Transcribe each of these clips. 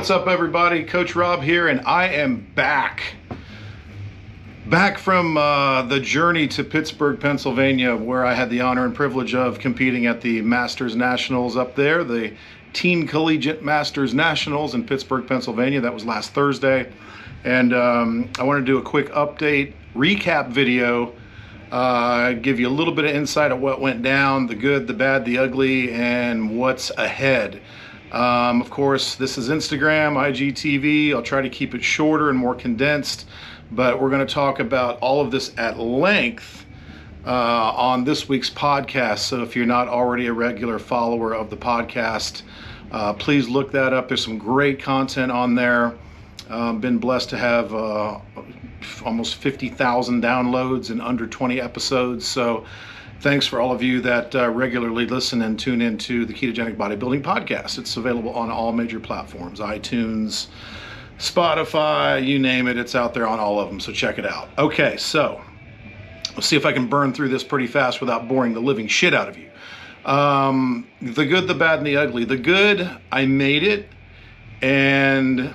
What's up, everybody? Coach Rob here, and I am back from the journey to Pittsburgh, Pennsylvania, where I had the honor and privilege of competing at the Masters Nationals up there, the Teen Collegiate Masters Nationals in Pittsburgh, Pennsylvania. That was last Thursday, and I want to do a quick update recap video, give you a little bit of insight of what went down, the good, the bad, the ugly, and what's ahead. Of course, this is Instagram, IGTV. I'll try to keep it shorter and more condensed, but we're going to talk about all of this at length on this week's podcast. So if you're not already a regular follower of the podcast, please look that up. There's some great content on there. Been blessed to have almost 50,000 downloads in under 20 episodes. So thanks for all of you that regularly listen and tune into the Ketogenic Bodybuilding Podcast. It's available on all major platforms, iTunes, Spotify, you name it. It's out there on all of them, so check it out. Okay, so let's see if I can burn through this pretty fast without boring the living shit out of you. The good, the bad, and the ugly. The good, I made it, and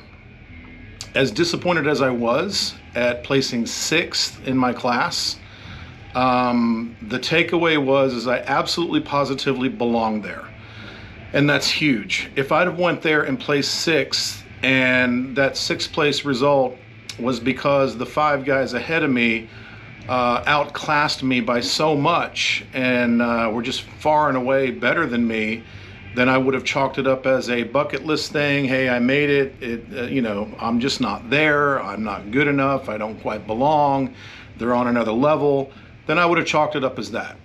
as disappointed as I was at placing 6th in my class, the takeaway was I absolutely positively belonged there, and that's huge. If I'd have went there and placed 6th, and that 6th place result was because the 5 guys ahead of me outclassed me by so much and were just far and away better than me, then I would have chalked it up as a bucket list thing. Hey, I made it. I'm just not there. I'm not good enough. I don't quite belong. They're on another level. Then I would have chalked it up as that.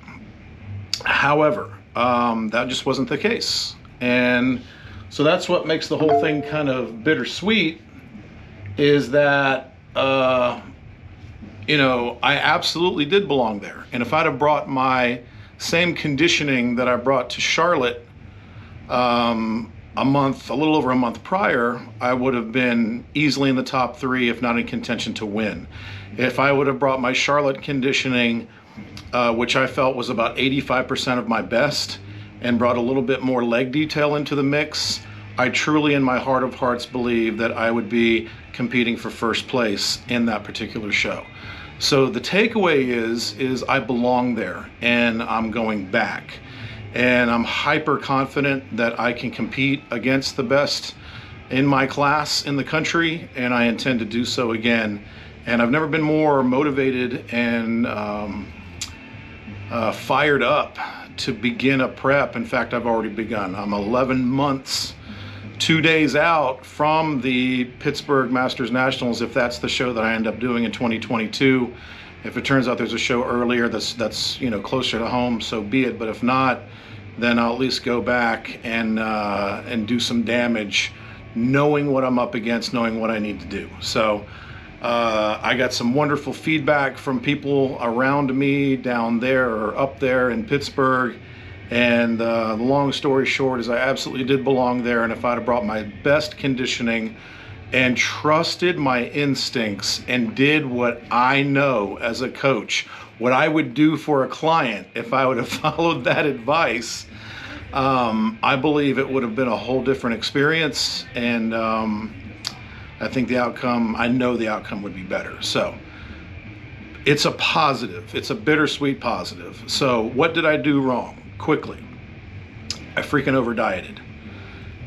However, that just wasn't the case. And so that's what makes the whole thing kind of bittersweet, is that, I absolutely did belong there. And if I'd have brought my same conditioning that I brought to Charlotte a little over a month prior, I would have been easily in the top 3, if not in contention to win. If I would have brought my Charlotte conditioning, which I felt was about 85% of my best, and brought a little bit more leg detail into the mix, I truly in my heart of hearts believe that I would be competing for first place in that particular show. So the takeaway is I belong there, and I'm going back. And I'm hyper confident that I can compete against the best in my class in the country, and I intend to do so again. And I've never been more motivated and fired up to begin a prep. In fact, I've already begun. I'm 11 months, 2 days out from the Pittsburgh Masters Nationals, if that's the show that I end up doing in 2022. If it turns out there's a show earlier that's closer to home, so be it. But if not, then I'll at least go back and do some damage, knowing what I'm up against, knowing what I need to do. So I got some wonderful feedback from people around me down there or up there in Pittsburgh. And the long story short is I absolutely did belong there. And if I'd have brought my best conditioning and trusted my instincts and did what I know as a coach, what I would do for a client, if I would have followed that advice, I believe it would have been a whole different experience. And I think I know the outcome would be better. So it's a positive. It's a bittersweet positive. So what did I do wrong? Quickly, I freaking over dieted.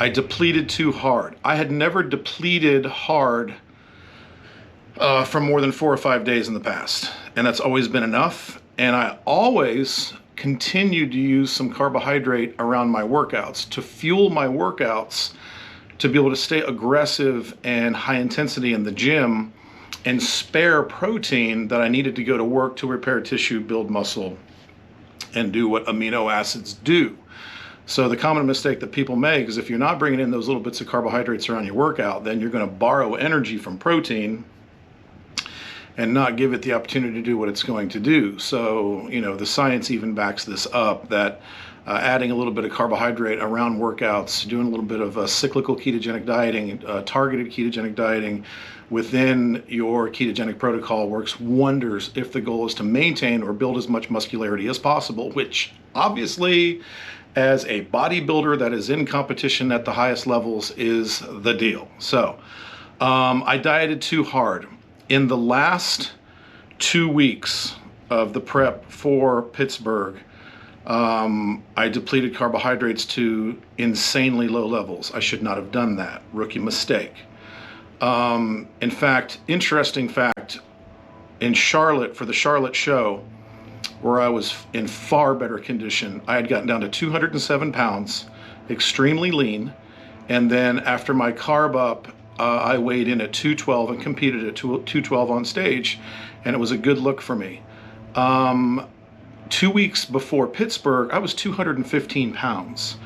I depleted too hard. I had never depleted hard for more than 4 or 5 days in the past, and that's always been enough. And I always continued to use some carbohydrate around my workouts to fuel my workouts, to be able to stay aggressive and high intensity in the gym, and spare protein that I needed to go to work to repair tissue, build muscle, and do what amino acids do. So the common mistake that people make is if you're not bringing in those little bits of carbohydrates around your workout, then you're going to borrow energy from protein, and not give it the opportunity to do what it's going to do. So, you know, the science even backs this up, that adding a little bit of carbohydrate around workouts, doing a little bit of cyclical ketogenic dieting, targeted ketogenic dieting within your ketogenic protocol works wonders if the goal is to maintain or build as much muscularity as possible, which obviously, as a bodybuilder that is in competition at the highest levels, is the deal. So I dieted too hard. In the last 2 weeks of the prep for Pittsburgh, I depleted carbohydrates to insanely low levels. I should not have done that. Rookie mistake. In fact, interesting fact, in Charlotte, for the Charlotte show, where I was in far better condition, I had gotten down to 207 pounds, extremely lean, and then after my carb up, I weighed in at 212 and competed at 212 on stage, and it was a good look for me. 2 weeks before Pittsburgh, I was 215 pounds.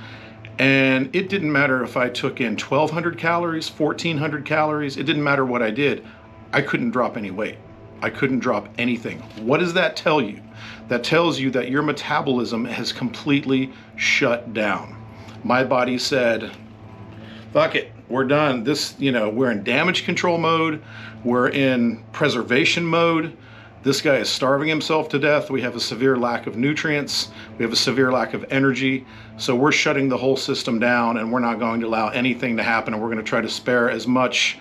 And it didn't matter if I took in 1,200 calories, 1,400 calories, it didn't matter what I did. I couldn't drop any weight. I couldn't drop anything. What does that tell you? That tells you that your metabolism has completely shut down. My body said, fuck it, we're done. This, you know, we're in damage control mode. We're in preservation mode. This guy is starving himself to death. We have a severe lack of nutrients. We have a severe lack of energy. So we're shutting the whole system down, and we're not going to allow anything to happen. And we're going to try to spare as much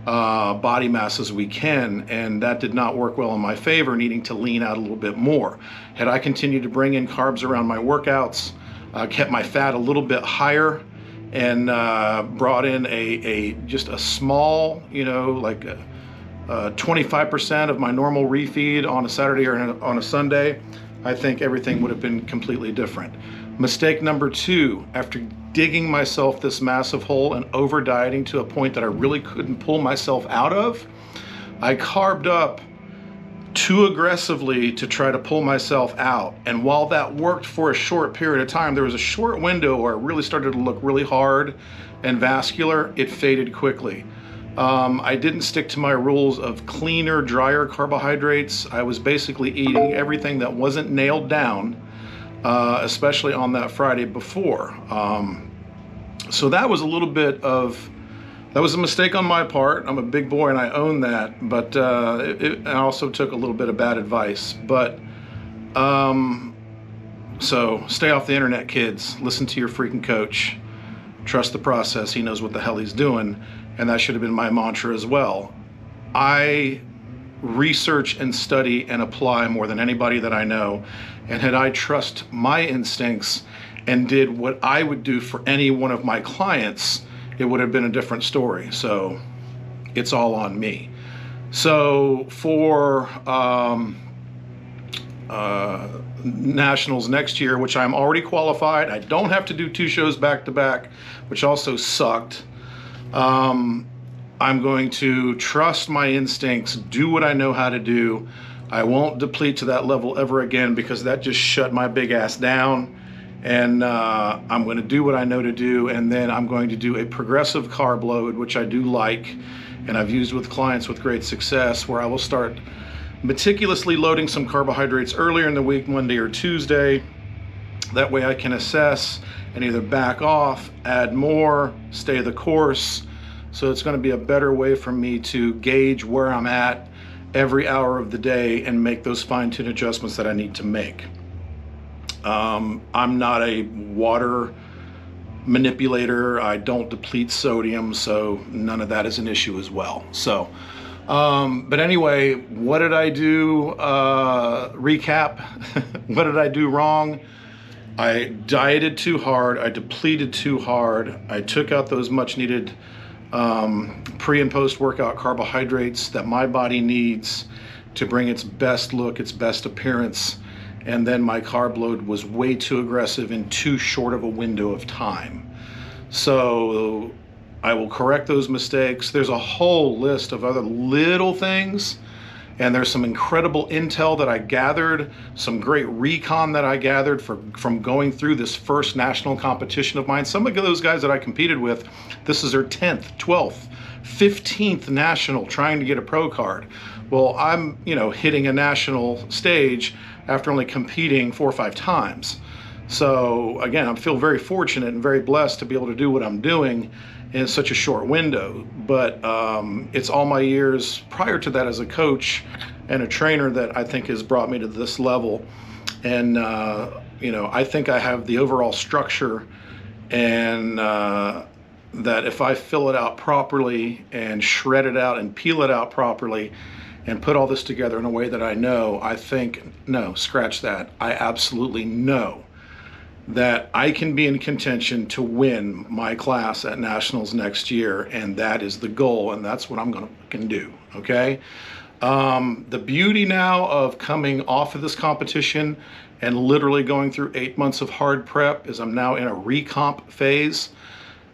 body mass as we can. And that did not work well in my favor, needing to lean out a little bit more. Had I continued to bring in carbs around my workouts, kept my fat a little bit higher, and brought in just a small, you know, like 25% of my normal refeed on a Saturday or on a Sunday, I think everything would have been completely different. Mistake number 2, after digging myself this massive hole and over dieting to a point that I really couldn't pull myself out of, I carbed up too aggressively to try to pull myself out. And while that worked for a short period of time, there was a short window where it really started to look really hard and vascular. It faded quickly. I didn't stick to my rules of cleaner, drier carbohydrates. I was basically eating everything that wasn't nailed down, especially on that Friday before. So that was a little bit of, that was a mistake on my part. I'm a big boy and I own that, but I also took a little bit of bad advice. But so stay off the internet, kids. Listen to your freaking coach. Trust the process. He knows what the hell he's doing. And that should have been my mantra as well. I research and study and apply more than anybody that I know. And had I trust my instincts and did what I would do for any one of my clients, it would have been a different story. So it's all on me. So for nationals next year, which I'm already qualified, I don't have to do 2 shows back to back, which also sucked. I'm going to trust my instincts, do what I know how to do. I won't deplete to that level ever again, because that just shut my big ass down. And I'm going to do what I know to do, and then I'm going to do a progressive carb load, which I do like, and I've used with clients with great success, where I will start meticulously loading some carbohydrates earlier in the week, Monday or Tuesday. That way I can assess and either back off, add more, stay the course. So it's going to be a better way for me to gauge where I'm at every hour of the day and make those fine-tuned adjustments that I need to make. I'm not a water manipulator. I don't deplete sodium, so none of that is an issue as well. So, but anyway, what did I do? Recap. What did I do wrong? I dieted too hard. I depleted too hard. I took out those much needed pre and post workout carbohydrates that my body needs to bring its best look, its best appearance. And then my carb load was way too aggressive in too short of a window of time. So I will correct those mistakes. There's a whole list of other little things, and there's some incredible intel that I gathered, some great recon that I gathered from going through this first national competition of mine. Some of those guys that I competed with, this is their 10th, 12th, 15th national trying to get a pro card. Well, I'm, hitting a national stage after only competing 4 or 5 times. So again, I feel very fortunate and very blessed to be able to do what I'm doing in such a short window. But it's all my years prior to that as a coach and a trainer that I think has brought me to this level. And I think I have the overall structure, and that if I fill it out properly and shred it out and peel it out properly and put all this together in a way that no, scratch that. I absolutely know that I can be in contention to win my class at Nationals next year, and that is the goal, and that's what I'm going to do, okay? The beauty now of coming off of this competition and literally going through 8 months of hard prep is I'm now in a recomp phase.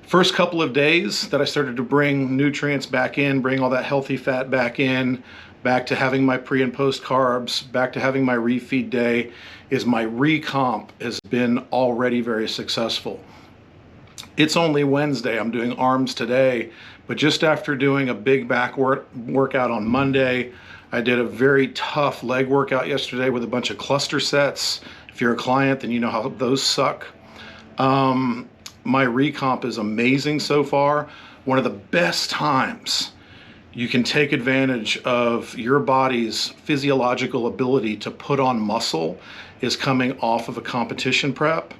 First couple of days that I started to bring nutrients back in, bring all that healthy fat back in, back to having my pre and post carbs, back to having my refeed day, is my recomp has been already very successful. It's only Wednesday, I'm doing arms today, but just after doing a big back workout on Monday, I did a very tough leg workout yesterday with a bunch of cluster sets. If you're a client, then you know how those suck. My recomp is amazing so far. One of the best times you can take advantage of your body's physiological ability to put on muscle is coming off of a competition prep.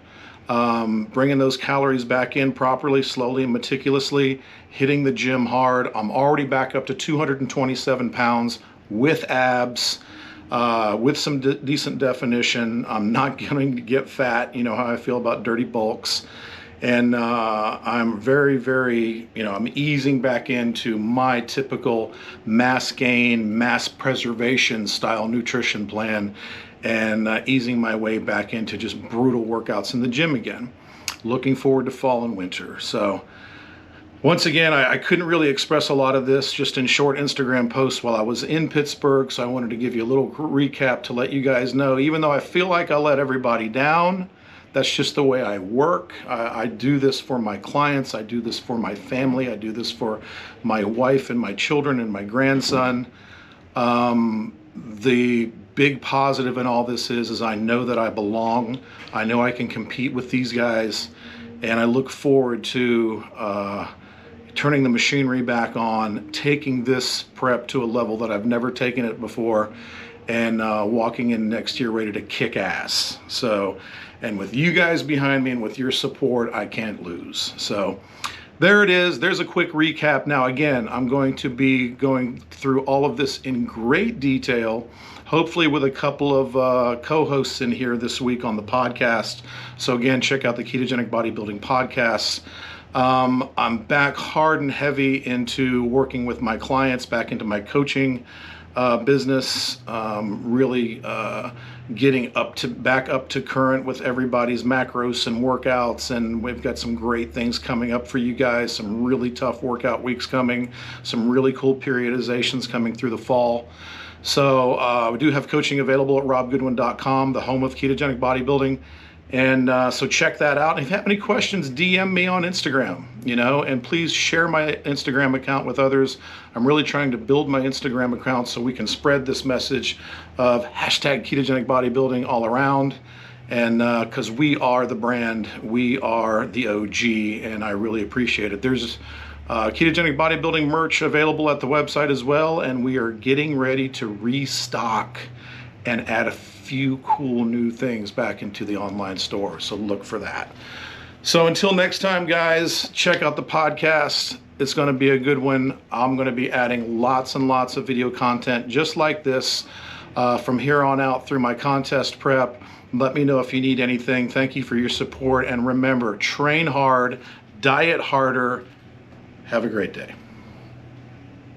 Bringing those calories back in properly, slowly and meticulously, hitting the gym hard. I'm already back up to 227 pounds with abs, with some decent definition. I'm not going to get fat. You know how I feel about dirty bulks. And I'm very, very, I'm easing back into my typical mass gain, mass preservation style nutrition plan, and easing my way back into just brutal workouts in the gym again. Looking forward to fall and winter. So once again, I couldn't really express a lot of this just in short Instagram posts while I was in Pittsburgh. So I wanted to give you a little recap to let you guys know, even though I feel like I let everybody down, that's just the way I work. I do this for my clients. I do this for my family. I do this for my wife and my children and my grandson. The big positive in all this is I know that I belong. I know I can compete with these guys, and I look forward to turning the machinery back on, taking this prep to a level that I've never taken it before, and walking in next year ready to kick ass. So, and with you guys behind me and with your support, I can't lose. So there it is. There's a quick recap. Now, again, I'm going to be going through all of this in great detail, hopefully with a couple of co-hosts in here this week on the podcast. So again, check out the Ketogenic Bodybuilding Podcast. I'm back hard and heavy into working with my clients, back into my coaching business, really getting back up to current with everybody's macros and workouts, and we've got some great things coming up for you guys, some really tough workout weeks coming, some really cool periodizations coming through the fall. So we do have coaching available at robgoodwin.com, the home of ketogenic bodybuilding. And so check that out. And if you have any questions, DM me on Instagram, and please share my Instagram account with others. I'm really trying to build my Instagram account so we can spread this message of hashtag ketogenic bodybuilding all around. And because we are the brand, we are the OG, and I really appreciate it. There's ketogenic bodybuilding merch available at the website as well, and we are getting ready to restock and add a few cool new things back into the online store, so look for that. So until next time, guys, check out the podcast. It's going to be a good one. I'm going to be adding lots and lots of video content just like this from here on out through my contest prep. Let me know if you need anything. Thank you for your support, and remember, train hard, diet harder. Have a great day.